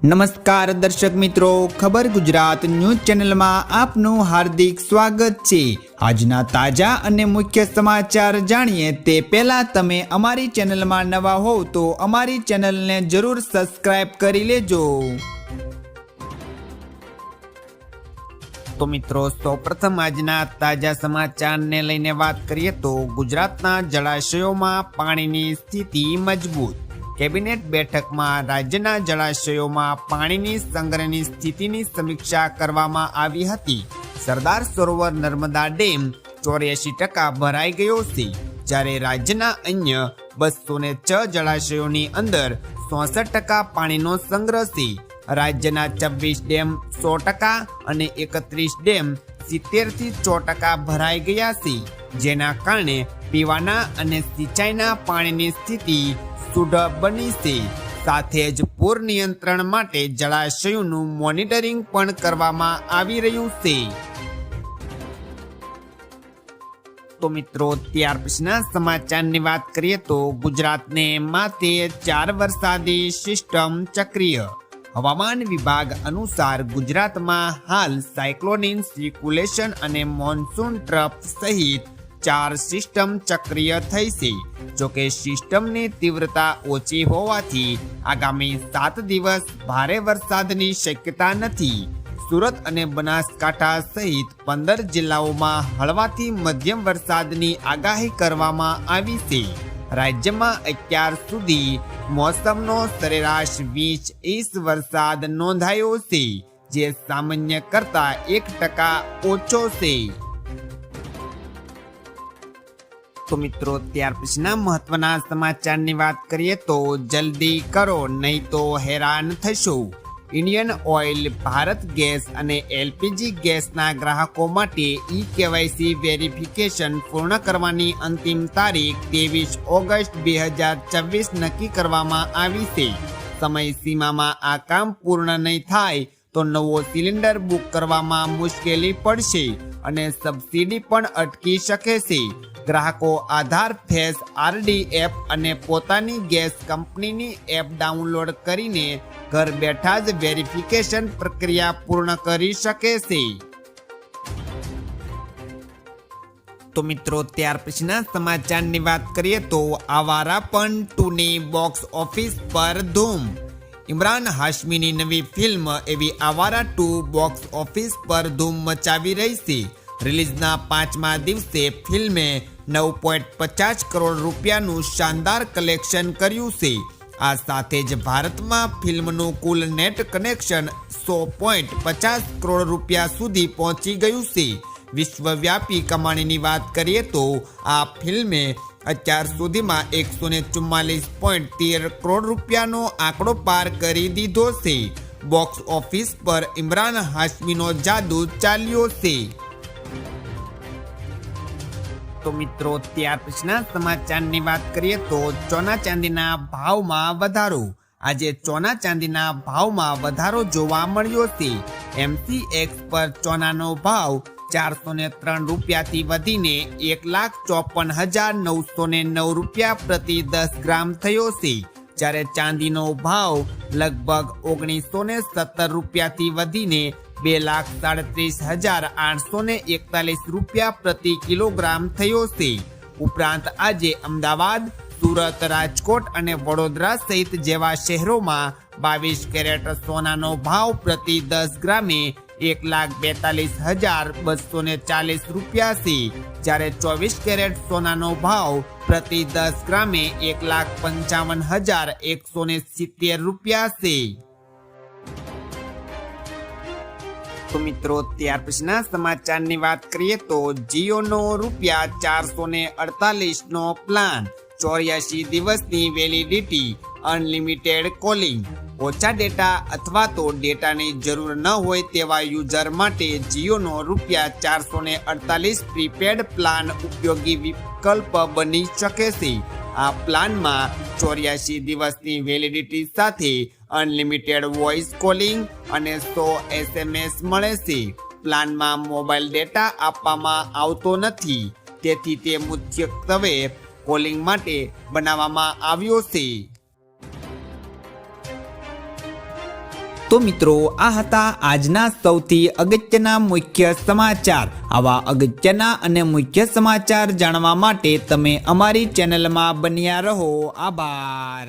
નમસ્કાર દર્શક મિત્રો, ખબર ગુજરાત ન્યૂઝ ચેનલમાં આપનું હાર્દિક સ્વાગત છે। આજના તાજા અને મુખ્ય સમાચાર જાણીએ તે પહેલા તમે અમારી ચેનલમાં નવા હોવ તો અમારી ચેનલને જરૂર સબસ્ક્રાઇબ કરી લેજો। તો મિત્રો, સૌપ્રથમ આજના તાજા સમાચારને લઈને વાત કરીએ તો ગુજરાતના જળાશયોમાં પાણીની સ્થિતિ મજબૂત। કેબિનેટ બેઠકમાં રાજ્યના જળાશયોમાં પાણીની સંગ્રહની સ્થિતિની સમીક્ષા કરવામાં આવી હતી। સરદાર સરોવર નર્મદા ડેમ 84% ભરાઈ ગયો છે, જ્યારે રાજ્યના અન્ય 206 જળાશયોની અંદર 64% પાણીનો સંગ્રહ છે। રાજ્યના 26 ડેમ 100% અને 31 ડેમ 70 થી 100% ભરાઈ ગયા છે, જેના કારણે પીવાના અને સિંચાઈના પાણીની સ્થિતિ સુદૃઢ બની છે। સાથે જ પૂર નિયંત્રણ માટે જળાશયોનું મોનિટરિંગ પણ કરવામાં આવી રહ્યું છે। તો મિત્રો, ત્યાર પછીના સમાચારની વાત કરીએ તો ગુજરાતને માથે 4 વરસાદી સિસ્ટમ સક્રિય। હવામાન વિભાગ અનુસાર ગુજરાતમાં હાલ સાયક્લોનિક સર્ક્યુલેશન અને મોન્સૂન ટ્રફ સહિત 4 સિસ્ટમ સક્રિય થઈ છે। જોકે સિસ્ટમની તીવ્રતા ઓછી હોવાથી આગામી 7 દિવસ ભારે વરસાદની શક્યતા નથી। સુરત અને બનાસકાંઠા સહિત 15 જિલ્લાઓમાં હળવાથી મધ્યમ વરસાદની આગાહી કરવામાં આવી છે। રાજ્યમાં અત્યાર સુધી મોસમનો સરેરાશ 20 ઇંચ વરસાદ નોંધાયો છે, જે સામાન્ય કરતાં 1% ઓછો છે। તો મિત્રો, ત્યાર પછીના મહત્વના સમાચારની વાત કરીએ તો જલ્દી કરો નહીં તો હેરાન થશો। ઇન્ડિયન ઓઇલ, ભારત ગેસ અને એલપીજી ગેસના ગ્રાહકો માટે KYC વેરિફિકેશન પૂર્ણ કરવાની અંતિમ તારીખ 23 ઓગસ્ટ 2024 નક્કી કરવામાં આવી છે। સમયસીમામાં આ કામ પૂર્ણ નહીં થાય તો નવો સિલિન્ડર બુક કરવામાં મુશ્કેલી પડશે અને સબસિડી પણ અટકી શકે છે। ગ્રાહકો આધાર ફેસ RD એપ અને પોતાની ગેસ કંપનીની એપ ડાઉનલોડ કરીને ઘર બેઠા જ વેરિફિકેશન પ્રક્રિયા પૂર્ણ કરી શકે છે। તો મિત્રો, ત્યાર પછીના સમાચારની વાત કરીએ તો આવારા પણ 2ની બોક્સ ઓફિસ પર ધૂમ। ઇમરાન હાશમીની નવી ફિલ્મ એવી આવારા 2 બોક્સ ઓફિસ પર ધૂમ મચાવી રહી છે। રિલીઝના 5મા દિવસે ફિલ્મે 9.50 કરોડ રૂપિયાનું શાનદાર કલેક્શન કર્યું છે। આ સાથે જ ભારતમાં ફિલ્મનું કુલ નેટ કનેક્શન 100.50 કરોડ રૂપિયા સુધી પહોંચી ગયું છે। વિશ્વવ્યાપી કમાણીની વાત કરીએ તો આ ફિલ્મે અત્યાર સુધીમાં 144.13 કરોડ રૂપિયાનો આંકડો પાર કરી દીધો છે। બોક્સ ઓફિસ પર ઇમરાન હાશમીનો જાદુ ચાલ્યો છે। તો મિત્રો, ત્યાર પછીના સમાચારની વાત કરીએ તો સોના ચાંદીના ભાવમાં વધારો। આજે સોના ચાંદીના ભાવમાં વધારો જોવા મળ્યો છે। MCX પર સોનાનો ભાવ 403 રૂપિયાથી વધીને 1,54,909 રૂપિયા પ્રતિ 10 ગ્રામ થયો છે, જ્યારે ચાંદીનો ભાવ લગભગ 1917 રૂપિયાથી વધીને 2,37,841 રૂપિયા પ્રતિ કિલોગ્રામ થયો છે। ઉપરાંત આજે અમદાવાદ, સુરત, રાજકોટ અને વડોદરા સહિત જેવા શહેરોમાં 22 કેરેટ સોનાનો ભાવ પ્રતિ 10 ગ્રામે 1,42,240 રૂપિયા છે, જ્યારે 24 કેરેટ સોનાનો ભાવ પ્રતિ 10 ગ્રામે 1,55,170 રૂપિયા છે। તો મિત્રો, ત્યાર પછીના સમાચારની વાત કરીએ તો જીઓનો ₹448નો પ્લાન, 84 દિવસની વેલિડિટી, અનલિમિટેડ કોલિંગ। ઓછા ડેટા અથવા તો ડેટાની જરૂર ન હોય તેવા યુઝર માટે જીઓનો ₹448 પ્રીપેડ પ્લાન ઉપયોગી વિકલ્પ બની શકે છે। આ પ્લાનમાં 84 દિવસની વેલિડિટી સાથે અનલિમિટેડ વોઇસ કોલિંગ અને 100 SMS મળે છે। પ્લાનમાં મોબાઈલ ડેટા આપવામાં આવતો નથી, તેથી તે મુખ્યત્વે કોલિંગ માટે બનાવવામાં આવ્યો છે। તો મિત્રો આ હતા આજના સૌથી અગત્યના મુખ્ય સમાચાર। આવા અગત્યના અને મુખ્ય સમાચાર જાણવા માટે તમે અમારી ચેનલમાં બન્યા રહો। આભાર।